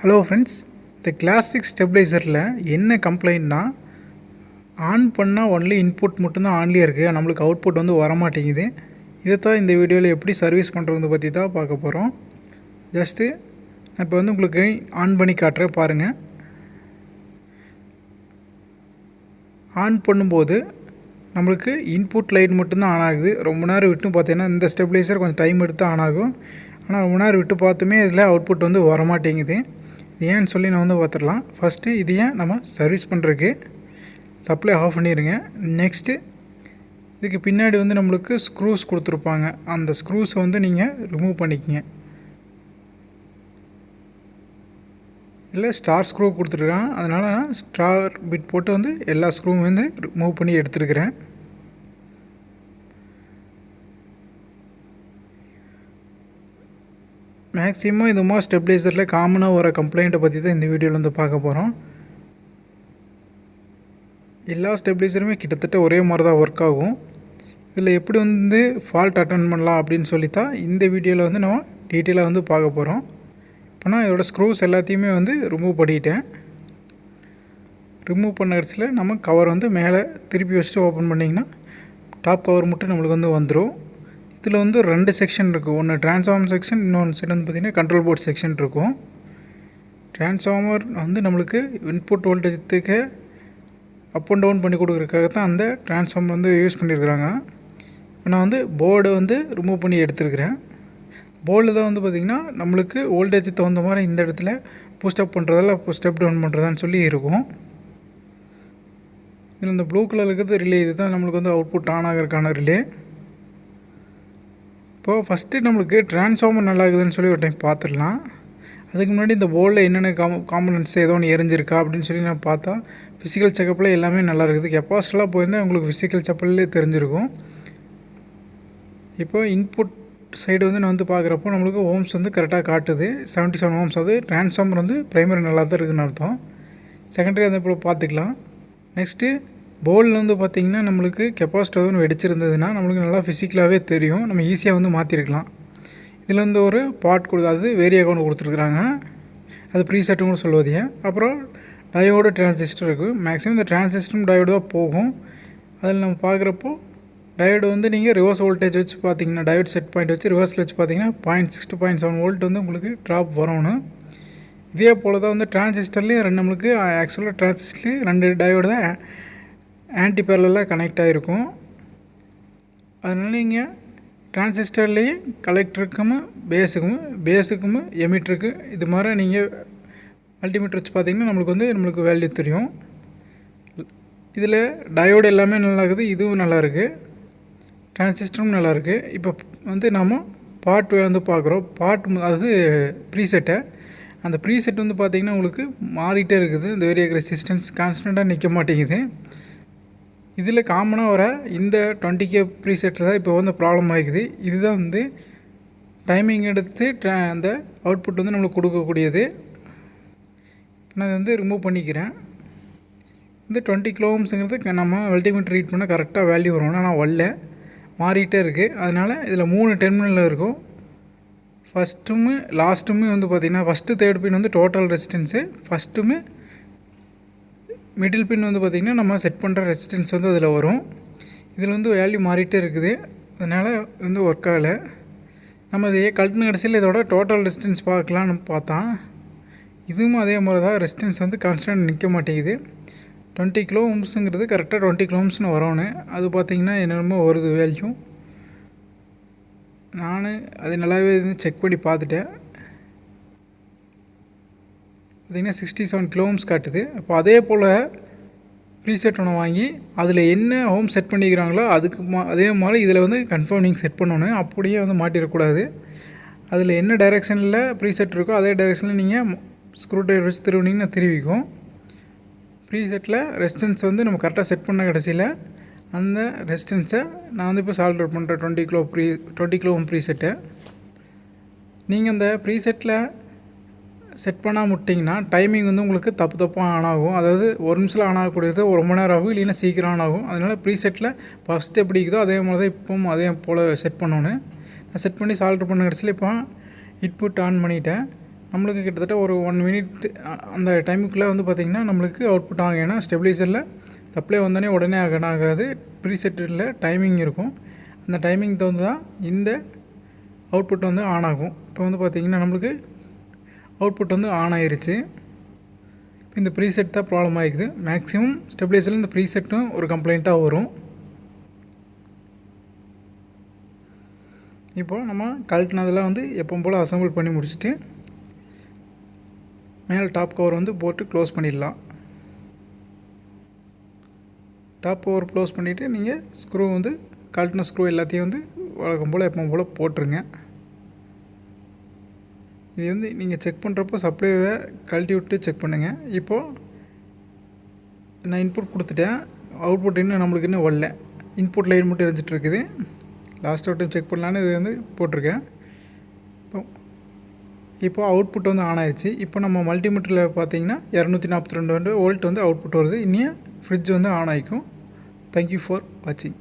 Hello friends, இந்த classic ஸ்டெபிளைசரில் என்ன கம்ப்ளைண்ட்னா, on பண்ணால் ஒன்லி இன்புட் மட்டும்தான் ஆன்லேயே இருக்குது, நம்மளுக்கு அவுட்புட் வந்து வரமாட்டேங்குது. இதைத்தான் இந்த வீடியோவில் எப்படி சர்வீஸ் பண்ணுறது பற்றி தான் பார்க்க போகிறோம். ஜஸ்ட்டு நான் இப்போ வந்து உங்களுக்கு ஆன் பண்ணி காட்டுறேன் பாருங்கள். ஆன் பண்ணும்போது நம்மளுக்கு இன்புட் லைட் மட்டும்தான் ஆன் ஆகுது. ரொம்ப நேரம் விட்டு பார்த்தீங்கன்னா இந்த ஸ்டெபிளைசர் கொஞ்சம் டைம் எடுத்து ஆன் ஆகும். ஆனால் ரொம்ப நேரம் விட்டு பார்த்துமே இதில் அவுட்புட் வந்து வரமாட்டேங்குது. இது ஏன்னு சொல்லி நான் வந்து பார்த்துடலாம். ஃபஸ்ட்டு இது ஏன் நம்ம சர்வீஸ் பண்ணுறதுக்கு சப்ளை ஆஃப் பண்ணிடுங்க. நெக்ஸ்ட்டு இதுக்கு பின்னாடி வந்து நம்மளுக்கு ஸ்க்ரூஸ் கொடுத்துருப்பாங்க. அந்த ஸ்க்ரூஸை வந்து நீங்கள் ரிமூவ் பண்ணிக்கங்க. இதில் ஸ்டார் ஸ்க்ரூ கொடுத்துருக்கான், அதனால் நான் ஸ்டார் பிட் போட்டு வந்து எல்லா ஸ்க்ரூவும் வந்து ரிமூவ் பண்ணி எடுத்துருக்கிறேன். மேக்ஸிமம் இது மாதிரி ஸ்டெபிளைசரில் காமனாக வர கம்ப்ளைண்ட்டை பற்றி தான் இந்த வீடியோவில் வந்து பார்க்க போகிறோம். எல்லா ஸ்டெபிளைசருமே கிட்டத்தட்ட ஒரே மாதிரி தான் ஒர்க் ஆகும். இதில் எப்படி வந்து ஃபால்ட் அட்டன் பண்ணலாம் அப்படின்னு சொல்லித்தான் இந்த வீடியோவில் வந்து நம்ம டீட்டெயிலாக வந்து பார்க்க போகிறோம். இப்போ நான் இதோட ஸ்க்ரூஸ் எல்லாத்தையுமே வந்து ரிமூவ் பண்ணிட்டேன். ரிமூவ் பண்ண இடத்துல நம்ம கவர் வந்து மேலே திருப்பி வச்சுட்டு ஓப்பன் பண்ணிங்கன்னா டாப் கவர் மட்டும் நம்மளுக்கு வந்து வந்துடும். இதில் வந்து ரெண்டு செக்ஷன் இருக்குது. ஒன்று ட்ரான்ஸ்ஃபார்மர் செக்ஷன், இன்னொன்று சைடு வந்து பார்த்திங்கன்னா கண்ட்ரோல் போர்ட் செக்ஷன் இருக்கும். ட்ரான்ஸ்ஃபார்மர் வந்து நம்மளுக்கு இன்புட் வோல்டேஜத்துக்கு அப் அண்ட் டவுன் பண்ணி கொடுக்குறதுக்காக தான் அந்த ட்ரான்ஸ்ஃபார்மர் வந்து யூஸ் பண்ணியிருக்கிறாங்க. இப்போ நான் வந்து போர்டை வந்து ரிமூவ் பண்ணி எடுத்துருக்கிறேன். போர்டில் தான் வந்து பார்த்திங்கன்னா நம்மளுக்கு வோல்டேஜ் தகுந்த மாதிரி இந்த இடத்துல புஷ்அப் பண்ணுறதால ஸ்டெப் டவுன் பண்ணுறதான்னு சொல்லி இருக்கும். இதில் இந்த ப்ளூ கலர் இருக்கிறது ரிலே, இது தான் நம்மளுக்கு வந்து அவுட்புட் ஆன் ஆகிறதுக்கான ரிலே. இப்போது ஃபஸ்ட்டு நம்மளுக்கு ட்ரான்ஸ்ஃபார்மர் நல்லா இருக்குதுன்னு சொல்லி ஒரு டைம் பார்த்துடலாம். அதுக்கு முன்னாடி இந்த போர்டில் என்னென்ன காம்பனன்ட்ஸ் ஏதோ ஒன்று எரிஞ்சிருக்கா அப்படின்னு சொல்லி நான் பார்த்தா ஃபிசிக்கல் செக்கப்பில் எல்லாமே நல்லா இருக்குது. கெப்பாசிட்டலாக போயிருந்தால் உங்களுக்கு ஃபிசிக்கல் செக்கப்லேயே தெரிஞ்சிருக்கும். இப்போ இன்புட் சைடு வந்து நான் வந்து பார்க்குறப்போ நம்மளுக்கு ஓம்ஸ் வந்து கரெக்டாக காட்டுது, 77 ஓம்ஸ். அது ட்ரான்ஸ்ஃபார்மர் வந்து ப்ரைமரி நல்லா தான் இருக்குதுன்னு அர்த்தம். செகண்டரி அந்த இப்போ பார்த்துக்கலாம். நெக்ஸ்ட்டு போர்டில் வந்து பார்த்திங்கன்னா நம்மளுக்கு கெப்பாசிட்டி ஒன்று வெடிச்சிருந்ததுன்னா நம்மளுக்கு நல்லா ஃபிசிக்கலாகவே தெரியும், நம்ம ஈஸியாக வந்து மாற்றிருக்கலாம். இதில் வந்து ஒரு பார்ட் அது வேரியாக ஒன்று கொடுத்துருக்குறாங்க, அது ப்ரீசெட்டும் கூட சொல்லுவதிய. அப்புறம் டயோடு டிரான்சிஸ்டர் இருக்குது. மேக்ஸிமம் இந்த டிரான்சிஸ்டரும் டயோடு தான் போகும். அதில் நம்ம பார்க்குறப்போ டயோடு வந்து நீங்கள் ரிவர்ஸ் வோல்டேஜ் வச்சு பார்த்தீங்கன்னா, டயோடு செட் பாயிண்ட் வச்சு ரிவர்ஸில் வச்சு பார்த்தீங்கன்னா 0.6 to 0.7 வோல்ட் வந்து உங்களுக்கு ட்ராப் வரணும். இதே போல் தான் வந்து டிரான்சிஸ்டர்லேயும் நம்மளுக்கு ஆக்சுவலாக டிரான்சிஸ்டர்லேயும் 2 டயோடு தான் ஆன்டி பேரலாக கனெக்ட் ஆகிருக்கும். அதனால் நீங்கள் டிரான்சிஸ்டர்லேயே கலெக்டருக்கும் பேஸுக்கும் எமிட்டருக்கு இது மாதிரி நீங்கள் மல்டிமீட்டர் வச்சு பார்த்திங்கன்னா நம்மளுக்கு வேல்யூ தெரியும். இதில் டயோடு எல்லாமே நல்லா இருக்குது, இதுவும் நல்லாயிருக்கு, டிரான்சிஸ்டரும் நல்லாயிருக்கு. இப்போ வந்து நம்ம பார்ட் வந்து பார்க்குறோம். அதாவது ப்ரீசெட்டை, அந்த ப்ரீசெட் வந்து பார்த்திங்கன்னா உங்களுக்கு மாறிட்டே இருக்குது. இந்த வேரியக் ரெசிஸ்டன்ஸ் கான்ஸ்டண்ட்டாக நிற்க மாட்டேங்குது. இதில் காமனாக வர இந்த 20K ப்ரீசெட்டில் தான் இப்போ வந்து ப்ராப்ளம் ஆகிக்குது. இதுதான் வந்து டைமிங் எடுத்து அந்த அவுட்புட் வந்து நம்மளுக்கு கொடுக்கக்கூடியது. நான் வந்து ரிமூவ் பண்ணிக்கிறேன். இந்த 20 kΩங்கிறது நம்ம மல்டிமீட்டர் ரீட் பண்ணால் கரெக்டாக வேல்யூ வரும். ஆனால் வரல, மாறிட்டே இருக்குது. அதனால் இதில் 3 டெர்மினலில் இருக்கும். ஃபஸ்ட்டுமே லாஸ்ட்டுமே வந்து பார்த்திங்கன்னா ஃபஸ்ட்டு தேர்ட் பின் வந்து டோட்டல் ரெசிஸ்டன்ஸு, ஃபஸ்ட்டுமே மிடில் பின் வந்து பார்த்திங்கன்னா நம்ம செட் பண்ணுற ரெசிஸ்டன்ஸ் வந்து அதில் வரும். இதில் வந்து வேல்யூ மாறிட்டே இருக்குது, அதனால் வந்து ஒர்க் ஆகலை. நம்ம இதையே கழட்டின கடைசியில் இதோட டோட்டல் ரெசிஸ்டன்ஸ் பார்க்கலான்னு பார்த்தா இதுவும் அதே மாதிரி தான், ரெசிஸ்டன்ஸ் வந்து கான்ஸ்டன்ட் நிற்க மாட்டேங்குது. 20 kΩங்கிறது கரெக்டாக 20 kΩன்னு வரணும். அது பார்த்திங்கன்னா என்னென்னமோ வருது வேல்யூ. நான் அது நல்லாவே செக் பண்ணி பார்த்துட்டேன். பார்த்திங்கன்னா 67 kΩ காட்டுது. அப்போ அதே போல் ப்ரீசெட் ஒன்று வாங்கி அதில் என்ன ஹோம் செட் பண்ணிக்கிறாங்களோ அதுக்கு அதே மாதிரி இதில் வந்து கன்ஃபார்ம் நீங்கள் செட் பண்ணணும். அப்படியே வந்து மாட்டிடக்கூடாது. அதில் என்ன டைரெக்ஷனில் ப்ரீசெட் இருக்கோ அதே டைரெக்ஷனில் நீங்கள் ஸ்க்ரூ ட்ரைவர் வச்சு திருவினிங்கன்னா திருவிக்கும். ப்ரீசெட்டில் ரெசிஸ்டன்ஸ் வந்து நம்ம கரெக்டாக செட் பண்ண கடைசியில் அந்த ரெசிஸ்டன்ஸை நான் வந்து இப்போ சால்டர் பண்ணுறேன். 20 kΩ ப்ரீசெட்டை நீங்கள் அந்த ப்ரீசெட்டில் செட் பண்ணால் முட்டிங்கன்னா டைமிங் வந்து உங்களுக்கு தப்பாக ஆன் ஆகும். அதாவது ஒரு நிமிஷத்தில் ஆன் ஆகக்கூடியது ஒரு மணி நேரம் ஆகும், இல்லைன்னா சீக்கிரம் ஆன் ஆகும். அதனால் ப்ரீசெட்டில் ஃபஸ்ட்டு எப்படி இருக்குதோ அதே மாதிரி தான் இப்போவும் அதே போல் செட் பண்ணணும். நான் செட் பண்ணி சால்டர் பண்ண கடைசியில் இப்போ இன்புட் ஆன் பண்ணிவிட்டேன். நம்மளுக்கு கிட்டத்தட்ட ஒரு 1 மினிட் அந்த டைமுக்குள்ளே வந்து பார்த்திங்கன்னா நம்மளுக்கு அவுட்புட் ஆகும். ஏன்னா ஸ்டெபிலைசரில் சப்ளை வந்தோடனே உடனே ஆகாது, ப்ரீசெட்டில் டைமிங் இருக்கும். அந்த டைமிங் தகுந்து தான் இந்த அவுட்புட் வந்து ஆன் ஆகும். இப்போ வந்து பார்த்திங்கன்னா நம்மளுக்கு அவுட்புட் வந்து ஆன் ஆயிருச்சு. இந்த ப்ரீசெட் தான் ப்ராப்ளம் ஆகிக்குது. மேக்ஸிமம் ஸ்டெபிலைசரில் இந்த ப்ரீசெட்டும் ஒரு கம்ப்ளைண்ட்டாக வரும். இப்போது நம்ம கழட்டினதெல்லாம் வந்து எப்பவும் போல் அசம்பிள் பண்ணி முடிச்சுட்டு மேலே டாப் கவர் வந்து போட்டு க்ளோஸ் பண்ணிடலாம். டாப் கவர் க்ளோஸ் பண்ணிவிட்டு நீங்கள் ஸ்க்ரூ வந்து கழட்டின ஸ்க்ரூ எல்லாத்தையும் வந்து வழக்கம் போல் எப்பவும் போல் போட்டுருங்க. இது வந்து நீங்கள் செக் பண்ணுறப்போ சப்ளைவை கழட்டி விட்டு செக் பண்ணுங்கள். இப்போது நான் இன்புட் கொடுத்துட்டேன், அவுட்புட் இன்னும் நம்மளுக்கு இன்னும் வரல. இன்புட் லைன் மட்டும் எரிஞ்சிட்ருக்குது. லாஸ்ட் டைம் செக் பண்ணலான்னு இது வந்து போட்டிருக்கேன். இப்போ அவுட்புட் வந்து ஆன் ஆயிடுச்சு. இப்போ நம்ம மல்டிமீட்டரில் பார்த்தீங்கன்னா 242 வோல்ட் வந்து அவுட்புட் வருது. இன்னும் ஃப்ரிட்ஜ் வந்து ஆன் ஆகிக்கும். தேங்க்யூ ஃபார் வாட்சிங்.